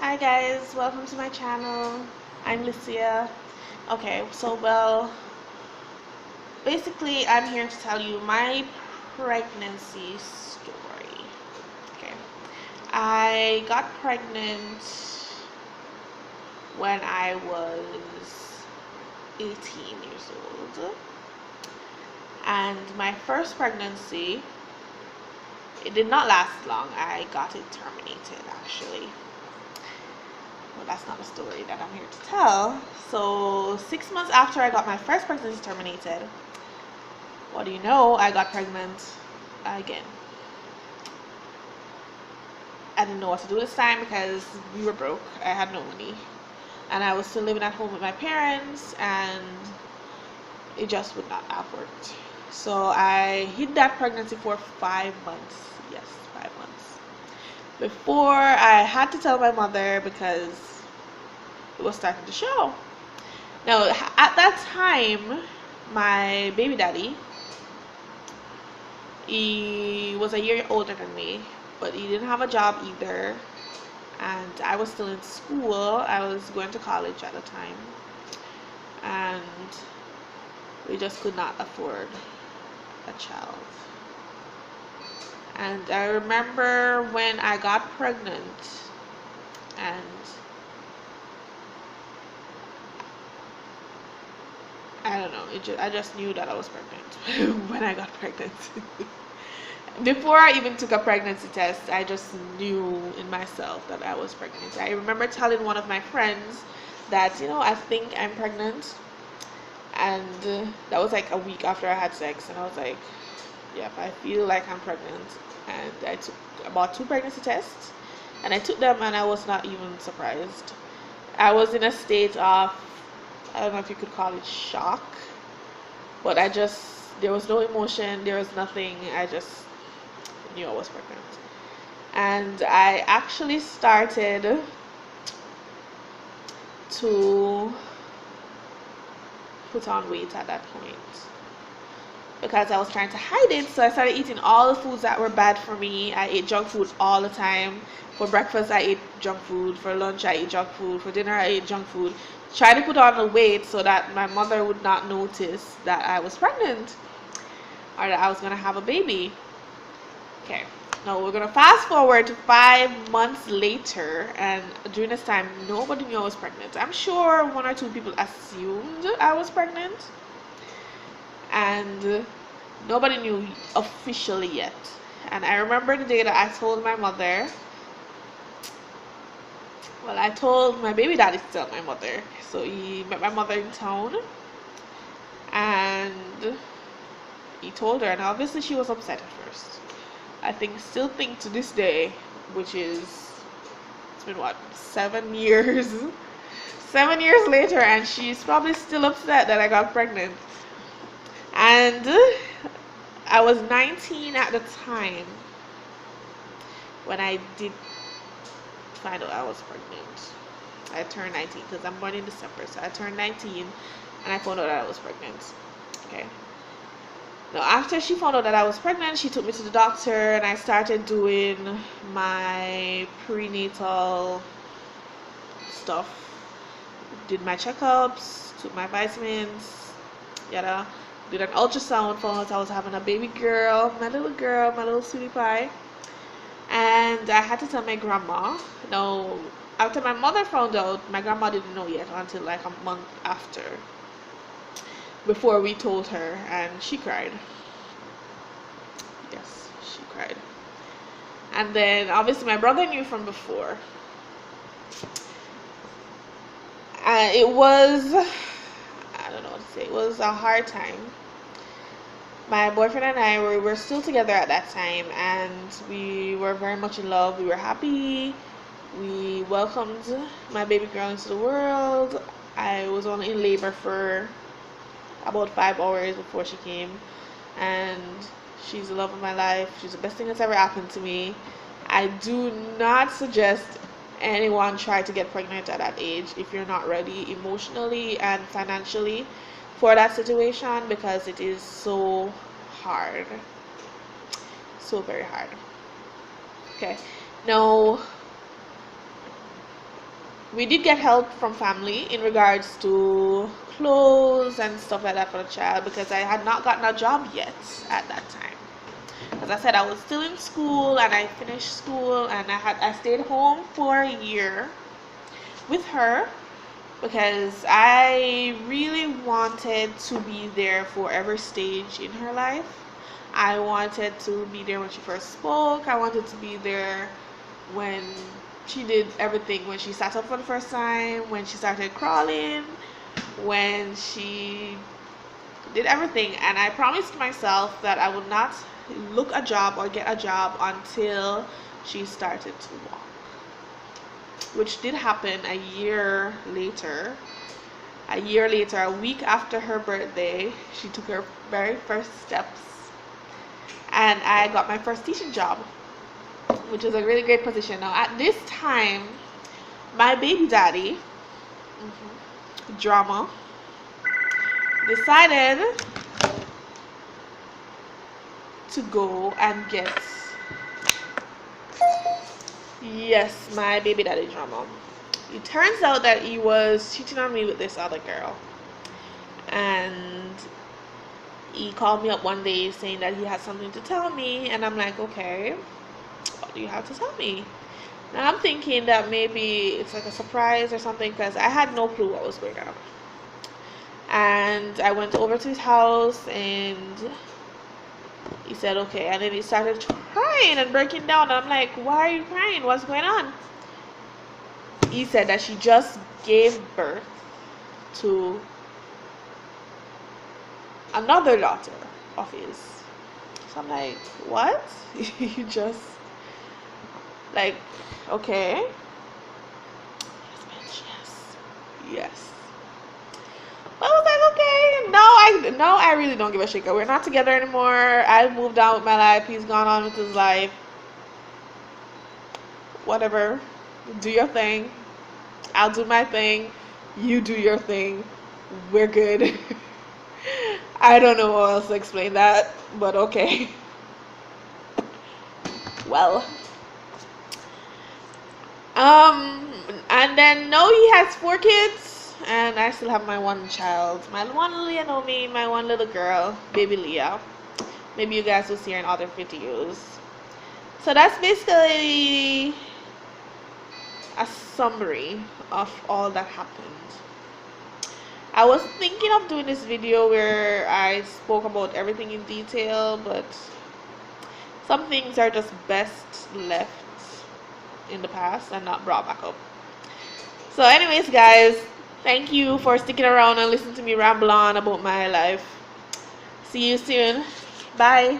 Hi guys, welcome to my channel. I'm Lucia. Okay, basically I'm here to tell you my pregnancy story. Okay. I got pregnant when I was 18 years old. And my first pregnancy, it did not last long. I got it terminated actually. Well, that's not a story that I'm here to tell. So 6 months after I got my first pregnancy terminated, what do you know? I got pregnant again. I didn't know what to do this time because we were broke. I had no money. And I was still living at home with my parents, and it just would not have worked. So I hid that pregnancy for 5 months. Yes, 5 months. Before I had to tell my mother because it was starting to show. Now, at that time, my baby daddy, he was a year older than me, but he didn't have a job either. And I was still in school. I was going to college at the time. And we just could not afford a child. And I remember when I got pregnant, and I don't know, I just knew that I was pregnant when I got pregnant. Before I even took a pregnancy test, I just knew in myself that I was pregnant. I remember telling one of my friends that, I think I'm pregnant. And that was like a week after I had sex. And I was like, yep, I feel like I'm pregnant. And I took about 2 pregnancy tests. And I took them and I was not even surprised. I was in a state of, I don't know if you could call it shock. But there was no emotion. There was nothing. I just knew I was pregnant. And I actually started to put on weight at that point because I was trying to hide it. So I started eating all the foods that were bad for me. I ate junk food all the time. For breakfast I ate junk food, for lunch I ate junk food, for dinner I ate junk food. Try to put on the weight so that my mother would not notice that I was pregnant or that I was going to have a baby. Okay, now we're going to fast forward to 5 months later, and during this time nobody knew I was pregnant. I'm sure 1 or 2 people assumed I was pregnant, and nobody knew officially yet. And I remember the day that I told my mother, well, I told my baby daddy to tell my mother. So he met my mother in town and he told her, and obviously she was upset at first. I still think to this day, which is, it's been what, 7 years? 7 years later, and she's probably still upset that I got pregnant. And I was 19 at the time when I did find out I was pregnant. I turned 19 because I'm born in December, so I turned 19 and I found out that I was pregnant. Okay. Now, after she found out that I was pregnant, she took me to the doctor and I started doing my prenatal stuff. Did my checkups, took my vitamins, yada. Did an ultrasound, found out I was having a baby girl, my little sweetie pie. And I had to tell my grandma. Now, after my mother found out, my grandma didn't know yet until like a month after, before we told her, and she cried. Yes, she cried. And then obviously my brother knew from before. It was, I don't know what to say, it was a hard time. My boyfriend and I were still together at that time, and we were very much in love. We were happy. We welcomed my baby girl into the world. I was only in labor for about 5 hours before she came, and she's the love of my life. She's the best thing that's ever happened to me. I do not suggest anyone try to get pregnant at that age if you're not ready emotionally and financially for that situation, because it is so hard, so very hard. Okay, now we did get help from family in regards to clothes and stuff like that for the child, because I had not gotten a job yet at that time. As I said, I was still in school, and I finished school, and I stayed home for a year with her because I really wanted to be there for every stage in her life. I wanted to be there when she first spoke. I wanted to be there when she did everything, when she sat up for the first time, when she started crawling, when she did everything. And I promised myself that I would not look a job or get a job until she started to walk, which did happen a year later. A week after her birthday, she took her very first steps, and I got my first teaching job, which is a really great position. Now, at this time, my baby daddy, drama, decided to go and get, yes, my baby daddy drama. It turns out that he was cheating on me with this other girl, and he called me up one day saying that he had something to tell me, and I'm like, okay, what do you have to tell me? Now I'm thinking that maybe it's like a surprise or something, because I had no clue what was going on. And I went over to his house, and he said okay, and then he started crying and breaking down, and I'm like, why are you crying? What's going on? He said that she just gave birth to another daughter of his. So I'm like, what? You just, like, okay. Yes, bitch, yes. Yes. But I was like, okay, no, I really don't give a shit. We're not together anymore. I've moved on with my life. He's gone on with his life. Whatever. Do your thing. I'll do my thing. You do your thing. We're good. I don't know how else to explain that, but okay. Well. And then no, he has 4 kids, and I still have my one child, my one Leonomi, my one little girl, baby Leah. Maybe you guys will see her in other videos. So that's basically a summary of all that happened. I was thinking of doing this video where I spoke about everything in detail, but some things are just best left in the past and not brought back up. So anyways, guys, thank you for sticking around and listening to me ramble on about my life. See you soon. Bye.